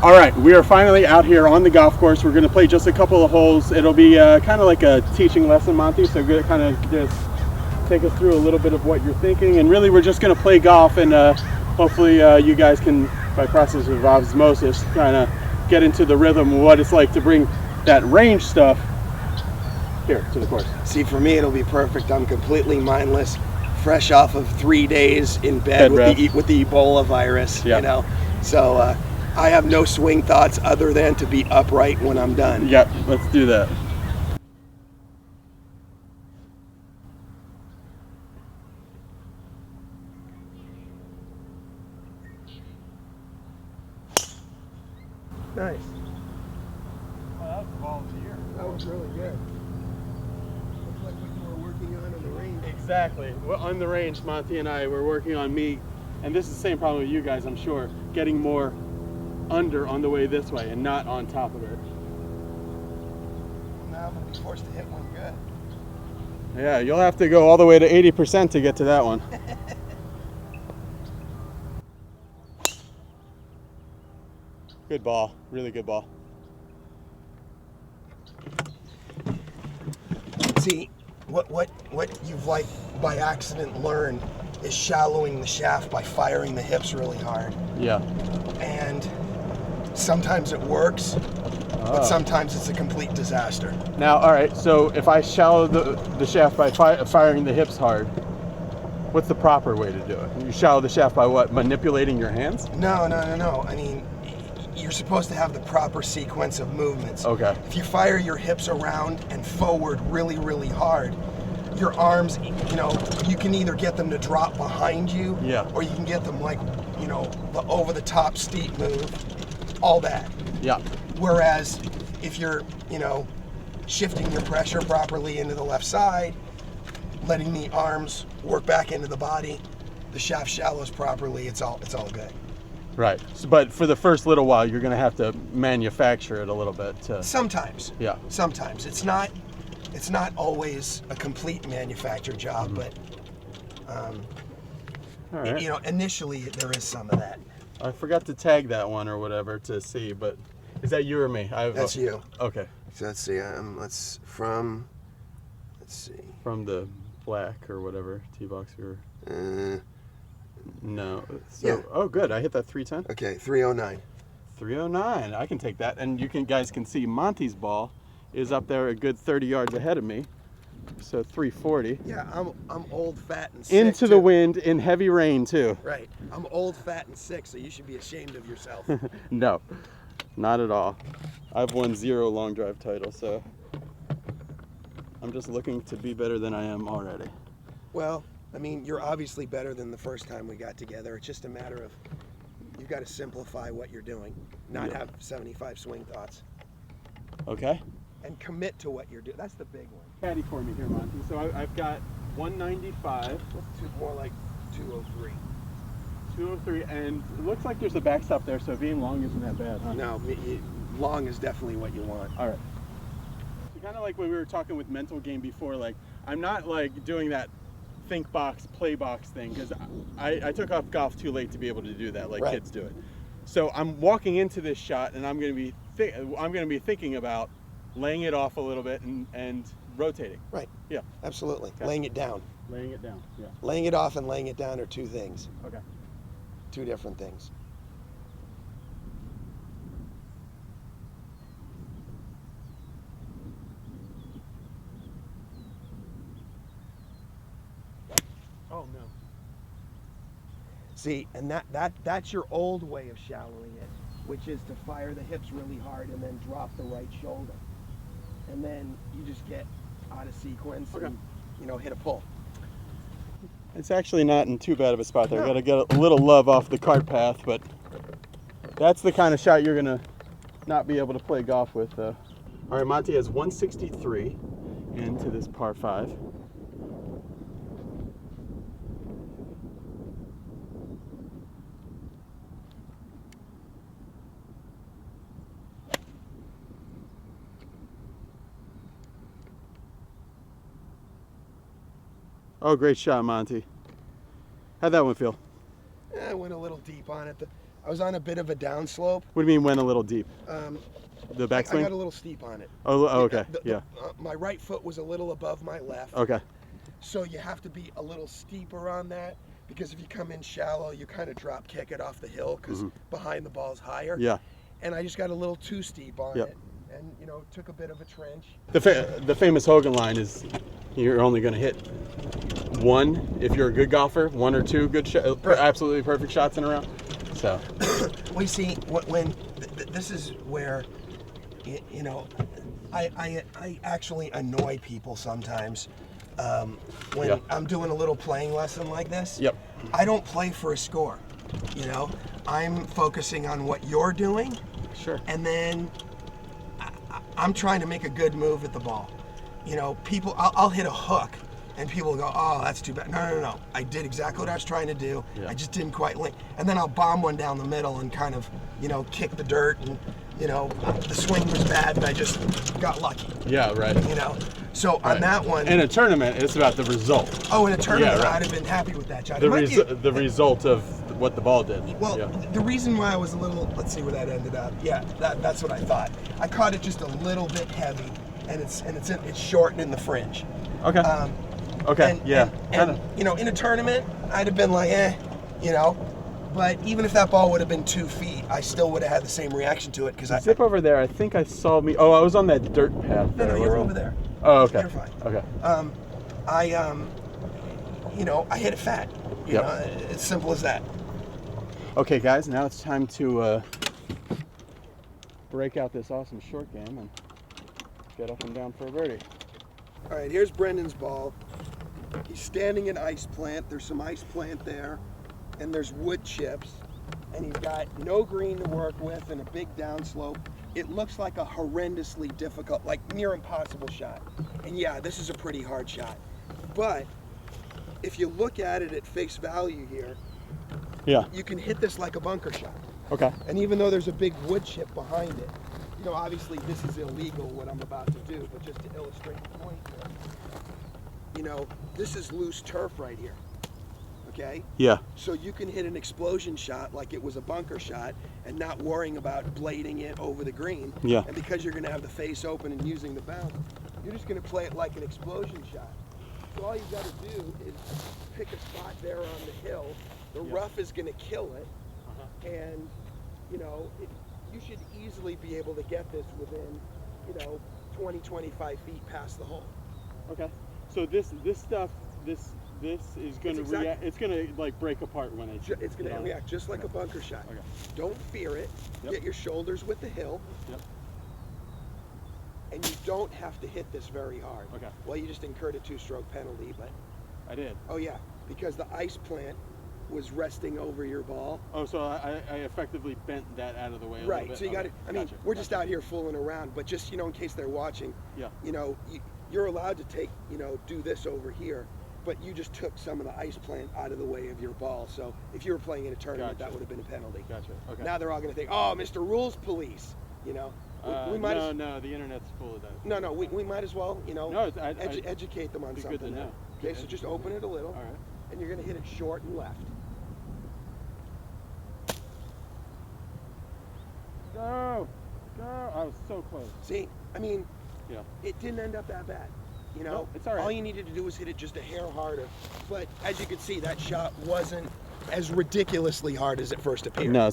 All right, we are finally out here on the golf course. We're going to play just a couple of holes. It'll be kind of like a teaching lesson, Monty, so we're going to kind of just take us through a little bit of what you're thinking. And really, we're just going to play golf, and hopefully you guys can, by process of osmosis, kind of get into the rhythm of what it's like to bring that range stuff here to the course. See, for me, it'll be perfect. I'm completely mindless, fresh off of 3 days in bed with the Ebola virus, Yeah. you know. So I have no swing thoughts other than to be upright when I'm done. Yep, let's do that. Nice. Well, that was the ball of the year. That was really good. Looks like what you were working on the range. Exactly. Well, on the range, Monty and I were working on me, and this is the same problem with you guys, I'm sure, getting more under on the way this way and not on top of it. Now I'm going to be forced to hit one good. Yeah, you'll have to go all the way to 80% to get to that one. Good ball, really good ball. See, what you've like by accident learned is shallowing the shaft by firing the hips really hard. Yeah. And sometimes it works, but sometimes it's a complete disaster. Now, all right, so if I shallow the shaft by firing the hips hard, what's the proper way to do it? You shallow the shaft by what? Manipulating your hands? No. I mean, you're supposed to have the proper sequence of movements. Okay. If you fire your hips around and forward really, really hard, your arms, you know, you can either get them to drop behind you, Yeah. or you can get them like, you know, the over-the-top steep move, all that. Yeah. Whereas if you're, you know, shifting your pressure properly into the left side, letting the arms work back into the body, the shaft shallows properly, it's all good. Right. So, but for the first little while, you're going to have to manufacture it a little bit. Sometimes. Yeah. Sometimes. It's not always a complete manufactured job, but All right. you know, initially there is some of that. I forgot to tag that one or whatever to see, but is that you or me? That's you. Okay. So let's see. Let's see. From the black or whatever tee box or no. So Yeah. oh, good. I hit that 310. Okay, 309. 309. I can take that, and you guys can see Monty's ball is up there a good 30 yards ahead of me. So 340. Yeah, I'm old, fat, and sick. Into the wind in heavy rain too. Right. I'm old, fat, and sick, so you should be ashamed of yourself. No, not at all. I've won 0 long drive titles, so I'm just looking to be better than I am already. Well, I mean, you're obviously better than the first time we got together. It's just a matter of you've got to simplify what you're doing, not have 75 swing thoughts. Okay. And commit to what you're doing. That's the big one. Caddy for me here, Monty. So I've got 195. More like 203. 203, and it looks like there's a backstop there, so being long isn't that bad, huh? No, long is definitely what you want. All right. So kind of like when we were talking with mental game before, like I'm not like doing that think box, play box thing, because I took off golf too late to be able to do that like Right. kids do it. So I'm walking into this shot, and I'm going to be thinking about laying it off a little bit and rotating. Right. Yeah. Absolutely. Okay. Laying it down. Laying it down. Yeah. Laying it off and laying it down are two things. Okay. Two different things. Oh no. See, and that's your old way of shallowing it, which is to fire the hips really hard and then drop the right shoulder. And then you just get out of sequence and, you know, hit a pull. It's actually not in too bad of a spot there. No. Got to get a little love off the cart path, but that's the kind of shot you're gonna not be able to play golf with. All right, Monty has 163 into this par 5. Oh, great shot, Monty. How'd that one feel? I went a little deep on it. I was on a bit of a downslope. What do you mean went a little deep? I The backswing? got a little steep on it. Oh, okay. Yeah. My right foot was a little above my left. Okay. So you have to be a little steeper on that, because if you come in shallow, you kind of drop kick it off the hill, because behind the ball's higher. Yeah. And I just got a little too steep on it, and took a bit of a trench. The famous Hogan line is, you're only going to hit one if you're a good golfer, one or two good absolutely perfect shots in a row. So. Well, you see, this is where, I actually annoy people sometimes. When I'm doing a little playing lesson like this, I don't play for a score. I'm focusing on what you're doing. Sure. And then I'm trying to make a good move at the ball. People, I'll hit a hook, and people will go, "Oh, that's too bad." No. I did exactly what I was trying to do. Yeah. I just didn't quite link. And then I'll bomb one down the middle and kind of, kick the dirt, and the swing was bad, and I just got lucky. Yeah, right. So on that one, in a tournament, it's about the result. Oh, in a tournament, I'd have been happy with that shot. The result of what the ball did. Well, the reason why I was a little, let's see where that ended up. Yeah, that's what I thought. I caught it just a little bit heavy, and it's short and in the fringe. Okay. Okay. And in a tournament, I'd have been like, But even if that ball would have been 2 feet, I still would have had the same reaction to it, because I zip over there. I think I saw me. Oh, I was on that dirt path. No, you're over there. Oh, okay. You're fine. Okay. I hit it fat. It's simple as that. Okay, guys. Now it's time to break out this awesome short game and get up and down for a birdie. All right. Here's Brendan's ball. He's standing in ice plant. There's some ice plant there, and there's wood chips, and he's got no green to work with and a big downslope. It looks like a horrendously difficult, like near impossible shot. And yeah, this is a pretty hard shot. But if you look at it at face value here, you can hit this like a bunker shot. Okay. And even though there's a big wood chip behind it, obviously this is illegal what I'm about to do, but just to illustrate the point here, this is loose turf right here. Okay? Yeah. So you can hit an explosion shot like it was a bunker shot and not worrying about blading it over the green. Yeah. And because you're going to have the face open and using the bounce, you're just going to play it like an explosion shot. So all you got to do is pick a spot there on the hill. The rough is going to kill it. And, you should easily be able to get this within, 20, 25 feet past the hole. Okay. So this stuff, this is going to react. It's going to like break apart when it's going to react just like a bunker shot. Okay. Don't fear it. Get your shoulders with the hill. Yep. And you don't have to hit this very hard. Okay. Well, you just incurred a 2-stroke penalty, but I did. Oh yeah, because the ice plant was resting over your ball. Oh, so I effectively bent that out of the way a right. little bit. So you got to. I mean, we're just out here fooling around, but just in case they're watching. Yeah. You're allowed to take do this over here. But you just took some of the ice plant out of the way of your ball. So if you were playing in a tournament, that would have been a penalty. Gotcha. Okay. Now they're all going to think, oh, Mr. Rules Police. We might no, the internet's full of that. No, we might as well, educate them on something. Good to know. Okay, so just open it a little. All right. And you're going to hit it short and left. Go! I was so close. See, it didn't end up that bad. No, it's all right. All you needed to do was hit it just a hair harder. But as you can see, that shot wasn't as ridiculously hard as it first appeared. No.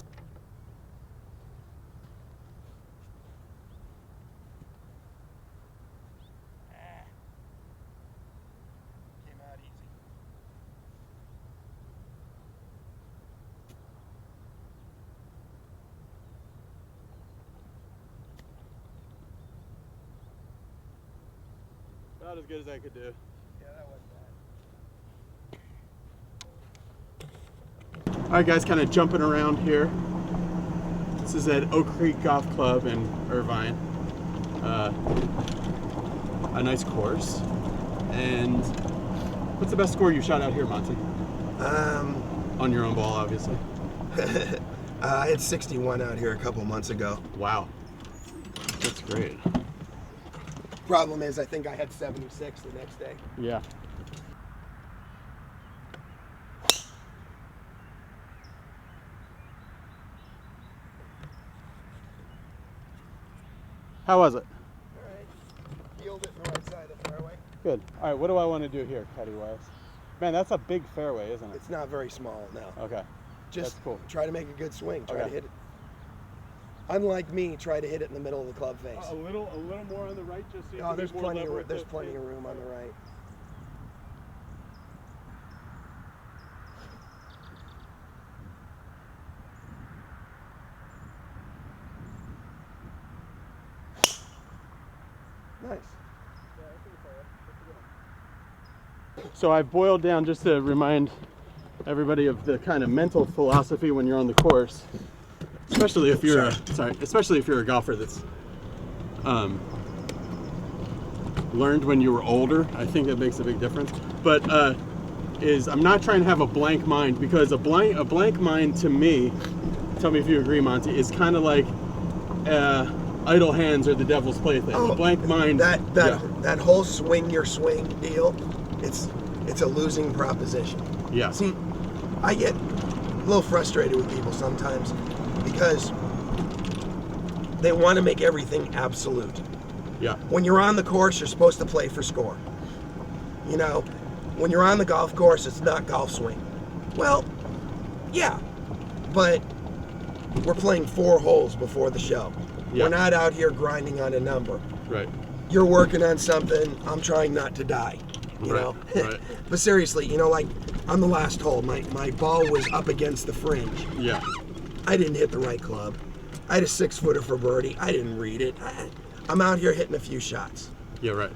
Came out easy. About as good as I could do. Yeah, that wasn't bad. All right, guys, kind of jumping around here. This is at Oak Creek Golf Club in Irvine. A nice course. And what's the best score you shot out here, Monty? On your own ball, obviously. I had 61 out here a couple months ago. Wow. That's great. Problem is, I think I had 76 the next day. Yeah. How was it? All right. Field it in the right side of the fairway. Good. All right, what do I want to do here, caddy-wise? Man, that's a big fairway, isn't it? It's not very small, no. Okay. Just that's cool. Try to make a good swing. Try Okay. to hit it. Unlike me, try to hit it in the middle of the club face. A little more on the right, just so you Oh, can there's get more plenty lever of there's with plenty the- of room on the right. Nice. So I've boiled down, just to remind everybody of the kind of mental philosophy when you're on the course, especially if you're especially if you're a golfer that's learned when you were older. I think that makes a big difference. But is I'm not trying to have a blank mind, because a blank mind to me, tell me if you agree, Monty, is kind of like idle hands are the devil's plaything. Oh, a blank mind. That whole swing your swing deal, it's a losing proposition. Yeah. See, I get a little frustrated with people sometimes because they want to make everything absolute. Yeah. When you're on the course, you're supposed to play for score. You know, when you're on the golf course, it's not golf swing. Well, yeah, but we're playing 4 holes before the show. Yeah. We're not out here grinding on a number. Right. You're working on something, I'm trying not to die, you know? Right. But seriously, you know, like on the last hole, my ball was up against the fringe. Yeah. I didn't hit the right club. I had a 6-footer for birdie. I didn't read it. I'm out here hitting a few shots. Yeah, right.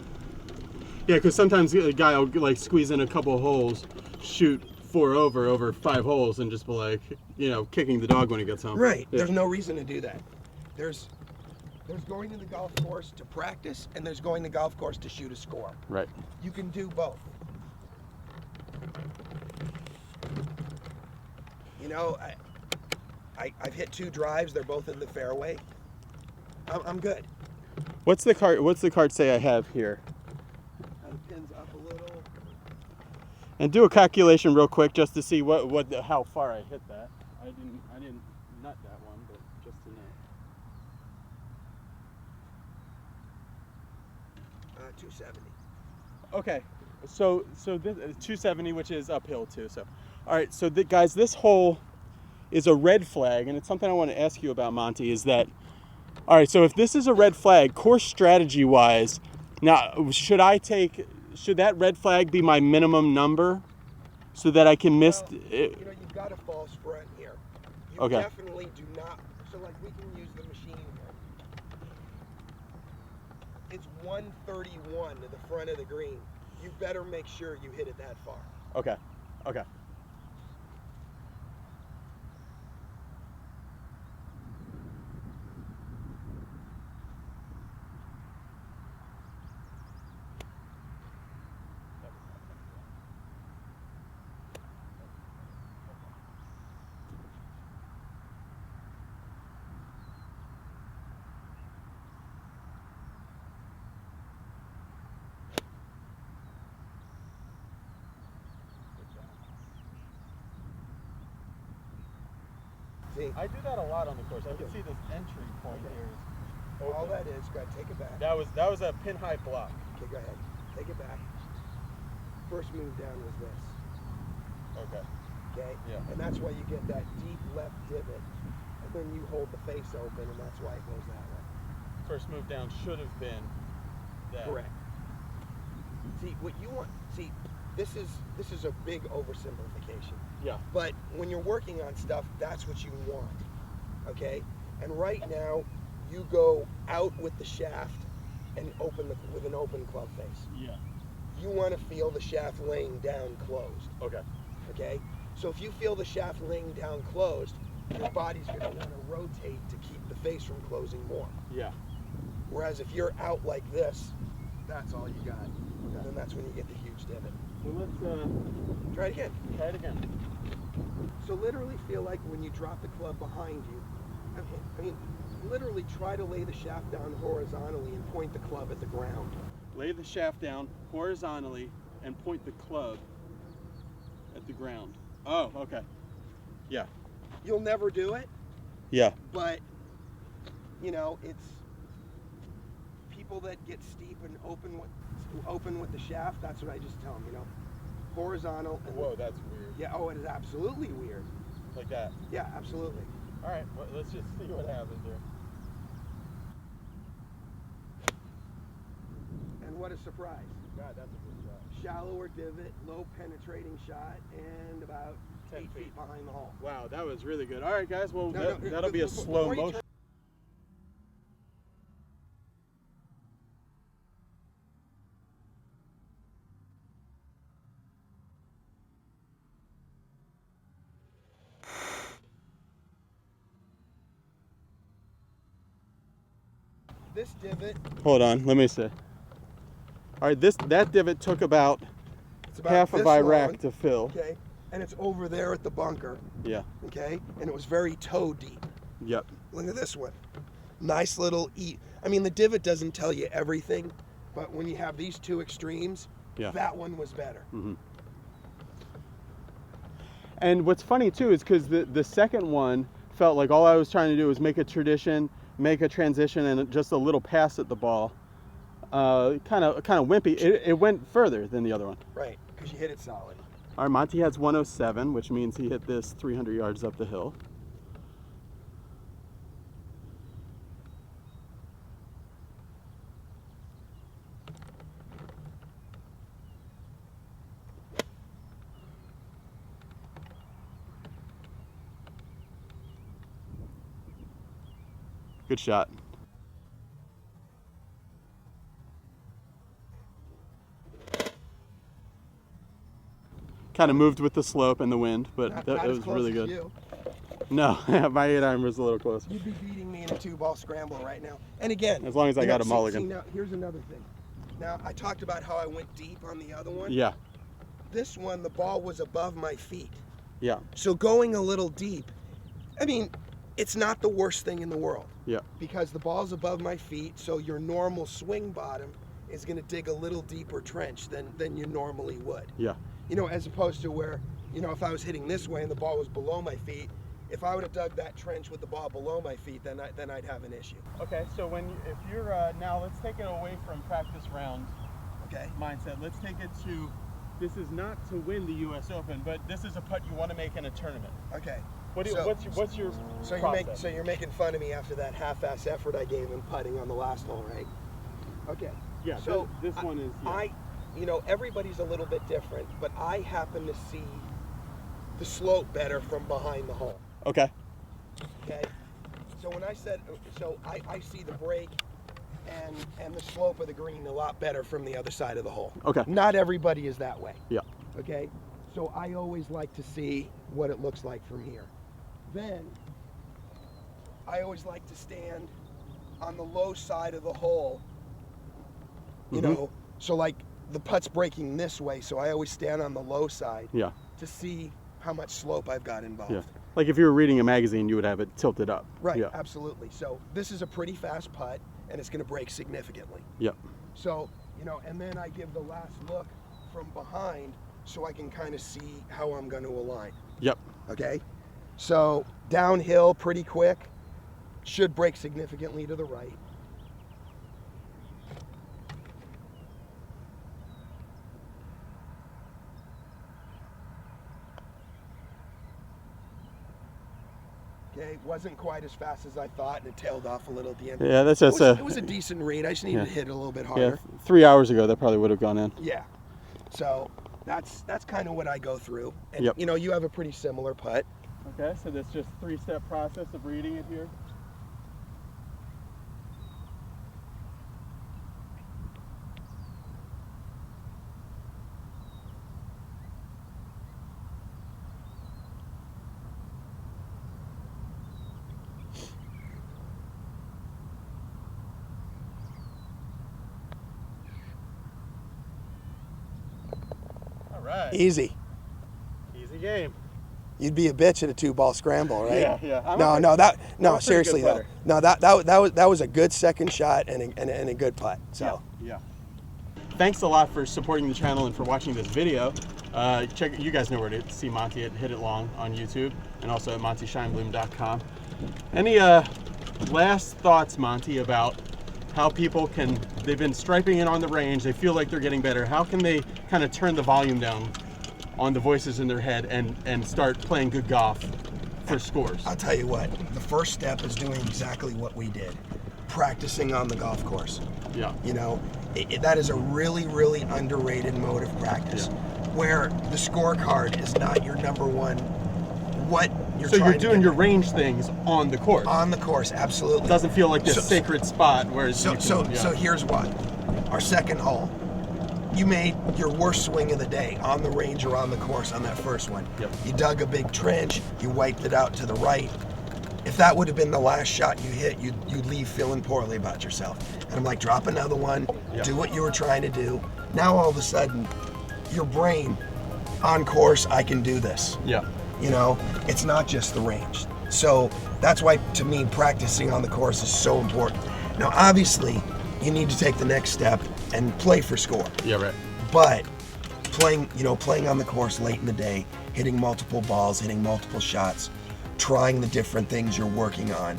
Yeah, because sometimes a guy will like squeeze in a couple holes, shoot 4 over 5 holes, and just be like, you know, kicking the dog when he gets home. Right. Yeah. There's no reason to do that. There's going to the golf course to practice, and there's going to the golf course to shoot a score. Right. You can do both. You know, I've hit 2 drives. They're both in the fairway. I'm good. What's the card say I have here? The pin's up a little. And do a calculation real quick just to see how far I hit that. I didn't nut that one, but just to know. 270. Okay, so this 270, which is uphill too. So, all right. So guys, this hole is a red flag, and it's something I want to ask you about, Monty. Is that all right? So if this is a red flag, course strategy wise, now should that red flag be my minimum number, so that I can miss? Well, you know, you've got a false front here. You Okay. definitely do not. So like we can use the machine here. It's 131 to the front of the green. You better make sure you hit it that far. Okay. Okay. See, I do that a lot on the course. I can see this entry point here is open. all that is, go ahead, take it back. That was a pin high block. Okay, go ahead, take it back. First move down was this, Okay. okay? Yeah. And that's why you get that deep left divot, and then you hold the face open, and that's why it goes that way. First move down should have been that. Correct. See, what you want, this is a big oversimplification. Yeah. But when you're working on stuff, that's what you want, okay? And right now, you go out with the shaft and with an open club face. Yeah. You want to feel the shaft laying down closed, Okay. okay? So if you feel the shaft laying down closed, your body's going to want to rotate to keep the face from closing more. Yeah. Whereas if you're out like this, that's all you got. And then that's when you get the huge divot. So let's Try it again. try it again. So literally feel like when you drop the club behind you, I mean, literally try to lay the shaft down horizontally and point the club at the ground. Lay the shaft down horizontally and point the club at the ground. Oh, okay. Yeah. You'll never do it, Yeah. but you know, people that get steep and open with the shaft, that's what I just tell them, you know. Horizontal. And whoa, that's weird. Yeah, oh, it is absolutely weird. Like that? Yeah, absolutely. All right, well, let's just see what happens here. And what a surprise. God, that's a good shot. Shallower divot, low penetrating shot, and about 8 feet behind the hole. Wow, that was really good. All right, guys, well, No, that'll be a slow motion. This divot. Hold on, let me see. All right, that divot took about half of Iraq long, to fill. Okay, and it's over there at the bunker. Yeah. Okay, and it was very toe deep. Yep. Look at this one. Nice little I mean, the divot doesn't tell you everything, but when you have these two extremes, yeah, that one was better. Mm-hmm. And what's funny too is because the second one felt like all I was trying to do was make a transition, and just a little pass at the ball. Kind of wimpy. It went further than the other one. Right, because you hit it solid. All right, Monty has 107, which means he hit this 300 yards up the hill. Good shot. Kind of moved with the slope and the wind, but that was really good. You. No, my 8-iron was a little close. You'd be beating me in a 2-ball scramble right now. And again, as long as I got a mulligan. See, now, here's another thing. Now, I talked about how I went deep on the other one. Yeah. This one, the ball was above my feet. Yeah. So going a little deep, I mean, it's not the worst thing in the world. Yeah. Because the ball's above my feet, so your normal swing bottom is going to dig a little deeper trench than you normally would. Yeah. You know, as opposed to where, you know, if I was hitting this way and the ball was below my feet, if I would have dug that trench with the ball below my feet, then I'd have an issue. Okay, so if you're now, let's take it away from practice round. Okay. Mindset. Let's take it to, this is not to win the U.S. Open, but this is a putt you want to make in a tournament. Okay. What's your so you're making fun of me after that half-ass effort I gave in putting on the last hole, right? Okay. Yeah. So this one is. Yeah. You know, everybody's a little bit different, but I happen to see the slope better from behind the hole. Okay. Okay. So when I said, I see the break and the slope of the green a lot better from the other side of the hole. Okay. Not everybody is that way. Yeah. Okay. So I always like to see what it looks like from here. Then I always like to stand on the low side of the hole. You know, so like the putt's breaking this way, so I always stand on the low side. Yeah. To see how much slope I've got involved. Yeah. Like if you were reading a magazine, you would have it tilted up. Right, yeah. Absolutely. So this is a pretty fast putt, and it's going to break significantly. Yep. So, you know, and then I give the last look from behind so I can kind of see how I'm going to align. Yep. Okay? So downhill pretty quick, should break significantly to the right. Okay, wasn't quite as fast as I thought, and it tailed off a little at the end. Yeah, that's just it was a decent read. I just needed to hit it a little bit harder. Yeah, 3 hours ago that probably would have gone in. Yeah, so that's kind of what I go through. And yep. You know, you have a pretty similar putt. Okay, so that's just 3-step process of reading it here. Right. Easy. Easy game. You'd be a bitch at a 2-ball scramble, right? Yeah, yeah. No, seriously though. No, that was a good second shot and a good putt. So. Yeah. Thanks a lot for supporting the channel and for watching this video. You guys know where to see Monty at Hit It Long on YouTube and also at MontyShinebloom.com. Any last thoughts, Monty, about how people can, they've been striping it on the range, they feel like they're getting better. How can they kind of turn the volume down on the voices in their head and start playing good golf for scores? I'll tell you what, the first step is doing exactly what we did. Practicing on the golf course. Yeah. You know, that is a really, really underrated mode of practice, where the scorecard is not your number one. What you're So trying you're doing your range things on the course. on the course, absolutely. It doesn't feel like this sacred spot where So here's what. Our second hole, you made your worst swing of the day on the range or on the course on that first one. Yep. You dug a big trench, you wiped it out to the right. If that would have been the last shot you hit, you'd leave feeling poorly about yourself. And I'm like, drop another one, do what you were trying to do. Now all of a sudden, your brain, on course, I can do this. Yeah. You know, it's not just the range. So that's why, to me, practicing on the course is so important. Now, obviously, you need to take the next step and play for score. Yeah, right. But playing on the course late in the day, hitting multiple balls, hitting multiple shots, trying the different things you're working on,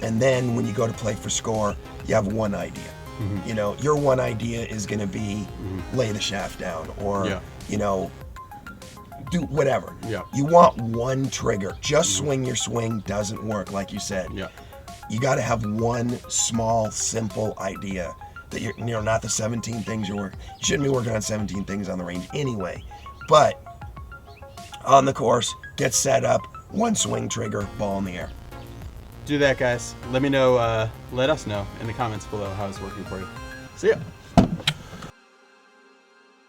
and then when you go to play for score, you have one idea. You know, your one idea is going to be lay the shaft down, or you know, do whatever. Yeah. You want one trigger. Just swing your swing doesn't work, like you said. Yeah. You got to have one small, simple idea that you're, not the 17 things you're working. You shouldn't be working on 17 things on the range anyway. But on the course, get set up, one swing trigger, ball in the air. Do that, guys. Let me know, let us know in the comments below how it's working for you. See ya.